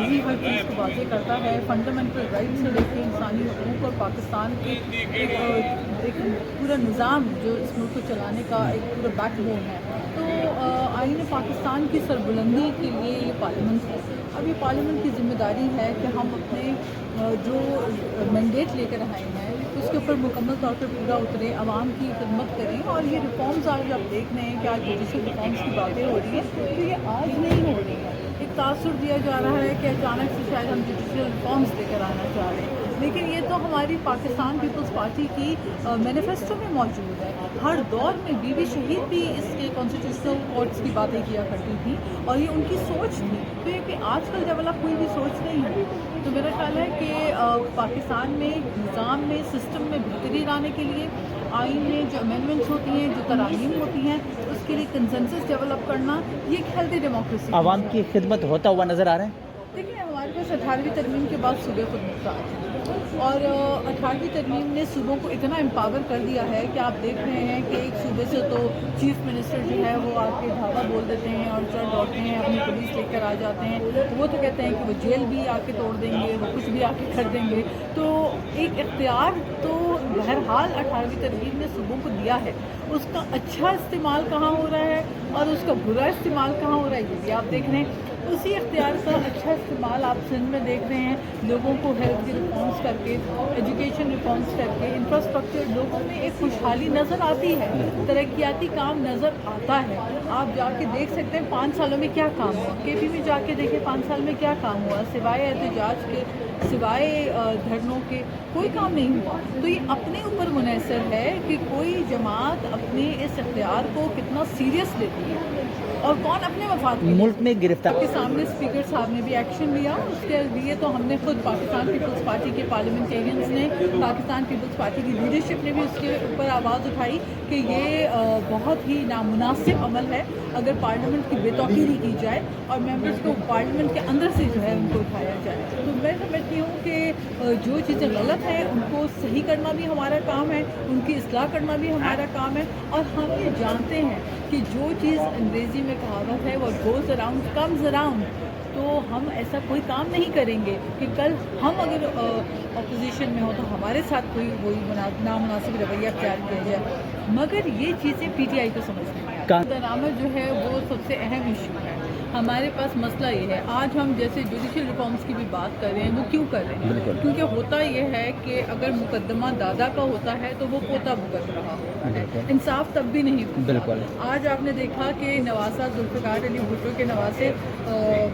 ही हर चीज़ को वाज़ेह करता है। फंडामेंटल राइट से लेके इंसानी हकूक़ और पाकिस्तान के एक पूरा निज़ाम जो इस मुल्क को चलाने का एक पूरा बैकबोन है। तो आईन पाकिस्तान की सरबुलंदी के लिए ये पार्लियामेंट है। अब ये पार्लियामेंट की ज़िम्मेदारी है कि हम अपने जो मैंडेट लेकर आए हैं उसके ऊपर मुकम्मल तौर पर पूरा उतरें, आवाम की खिदमत करें। और ये रिफॉर्म्स आज आप देख रहे हैं कि आज जुडिशल रिफॉर्म्स की बातें हो रही हैं, तो ये आज नहीं हो रही है। एक तासुर दिया जा रहा है कि अचानक से शायद हम जुडिशल रिफॉर्म्स लेकर आना चाह रहे हैं, लेकिन ये तो हमारी पाकिस्तान पीपल्स पार्टी की मैनिफेस्टो में मौजूद है। हर दौर में बीबी शहीद भी इसके कॉन्स्टिट्यूशनल कोर्ट्स की बातें किया करती थी और ये उनकी सोच थी। तो ये कि आजकल डेवलप हुई भी सोच नहीं है। तो मेरा ख्याल है कि पाकिस्तान में निज़ाम में सिस्टम में बेहतरी लाने के लिए आइन में जो अमेंडमेंट्स होती हैं, जो तरामीम होती हैं, उसके लिए कंसेंसस डेवलप करना, ये एक हेल्दी डेमोक्रेसी। आवाम की खिदमत होता हुआ नज़र आ रहा है। देखिए, हमारे पास 18वीं तरमीम के बाद सूबे खुद मुख्तार हैं और 18वीं तरमीम ने सूबों को इतना एम्पावर कर दिया है कि आप देख रहे हैं कि एक सूबे से तो चीफ मिनिस्टर जो है वो आके धावा बोल देते हैं और चढ़ दौड़ते हैं, अपनी पुलिस लेकर आ जाते हैं। वो तो कहते हैं कि वो जेल भी आके तोड़ देंगे, वो कुछ भी आके कर देंगे। तो एक इख्तियार तो बहरहाल 18वीं तरमीम ने सूबों को दिया है, उसका अच्छा इस्तेमाल कहाँ हो रहा है और उसका बुरा इस्तेमाल कहाँ हो रहा है ये भी आप देख रहे हैं। उसी इख्तियार का अच्छा इस्तेमाल आप सिंध में देख रहे हैं, लोगों को हेल्थ की रिफॉर्म्स करके, एजुकेशन रिफॉर्म्स करके, इंफ्रास्ट्रक्चर, लोगों में एक खुशहाली नज़र आती है, तरक्याती काम नज़र आता है। आप जाके देख सकते हैं 5 सालों में क्या काम हुआ। केपी में जाके देखें 5 साल में क्या काम हुआ, सिवाय एहतजाज के, सिवाय धरनों के कोई काम नहीं हुआ। तो ये अपने ऊपर मुनहसर है कि कोई जमात अपने इस इख्तियार को कितना सीरियस लेती है और कौन अपने मफाद के मुल्क में गिरफ्तार के सामने स्पीकर साहब ने भी एक्शन लिया। उसके लिए तो हमने खुद पाकिस्तान पीपल्स पार्टी के पार्लियामेंटेरियंस ने, पाकिस्तान पीपल्स पार्टी की लीडरशिप ने भी उसके ऊपर आवाज़ उठाई कि ये बहुत ही नामुनासिब अमल है अगर पार्लियामेंट की बेतौकीरी की जाए और मेंबर्स को पार्लियामेंट के अंदर से जो है उनको उठाया जाए। तो मैं समझती हूँ कि जो चीज़ें गलत हैं उनको सही करना भी हमारा काम है, उनकी इस्लाह करना भी हमारा काम है। और हम ये जानते हैं कि जो चीज़ अंग्रेज़ी में कहावत है वो गोज़ अराउंड कम्स अराउंड। तो हम ऐसा कोई काम नहीं करेंगे कि कल हम अगर अपोजिशन में हो तो हमारे साथ कोई वही नामुनासिब रवैया अख्तियार किया जाए। मगर ये चीज़ें पीटीआई को समझ नहीं आती। दरामद जो है वो सबसे अहम इशू है। हमारे पास मसला ये है, आज हम जैसे जुडिशल रिफॉर्म्स की भी बात कर रहे हैं, वो क्यों कर रहे हैं? क्योंकि होता ये है कि अगर मुकदमा दादा का होता है तो वो पोता भुगत रहा होता है, इंसाफ तब भी नहीं होता। आज आपने देखा कि नवासा जुल्फ़िकार अली भुट्टो के नवासे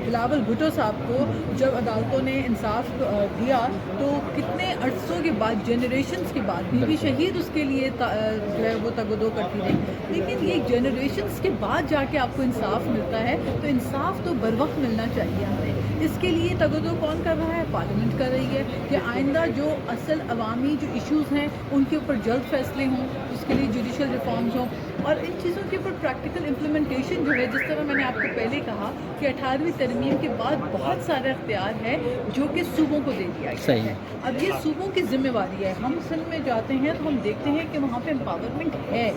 बिलावल भुट्टो साहब को जब अदालतों ने इंसाफ दिया तो कितने अरसों के बाद, जनरेशन्स के बाद, बीबी शहीद उसके लिए जो है वो तगदो करती रही, लेकिन ये जनरेशन्स के बाद जाके आपको इंसाफ मिलता है। तो इंसाफ तो बर वक्त मिलना चाहिए हमें। इसके लिए तगदो कौन कर रहा है? पार्लियामेंट कर रही है कि आइंदा जो असल अवामी जो इश्यूज़ हैं उनके ऊपर जल्द फैसले हों, उसके लिए जुडिशल रिफॉर्म्स हों और इन चीज़ों के ऊपर प्रैक्टिकल इम्प्लीमेंटेशन जो है, जिस तरह मैंने आपको पहले कहा कि 18वीं तरमीम के बाद बहुत सारा इख्तियार है जो कि सूबों को दे दिया गया है। अब ये सूबों की जिम्मेवारी है। हम सिंध में जाते हैं तो हम देखते हैं कि वहाँ पे एम्पावरमेंट है,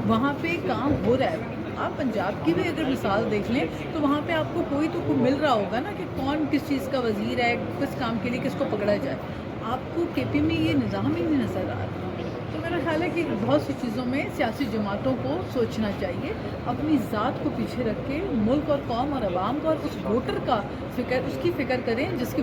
वहाँ पे काम हो रहा है। आप पंजाब की भी अगर मिसाल देख लें तो वहाँ पे आपको कोई तो मिल रहा होगा ना कि कौन किस चीज़ का वज़ीर है, किस काम के लिए किसको पकड़ा जाए। आपको केपी में ये निज़ाम ही नहीं नज़र आ रहा। तो मेरा ख्याल है कि बहुत सी चीज़ों में सियासी जमातों को सोचना चाहिए, अपनी ज़ात को पीछे रख के मुल्क और कौम और अवाम का और उस वोटर का फ़िक्र, उसकी फ़िक्र करें जिसकी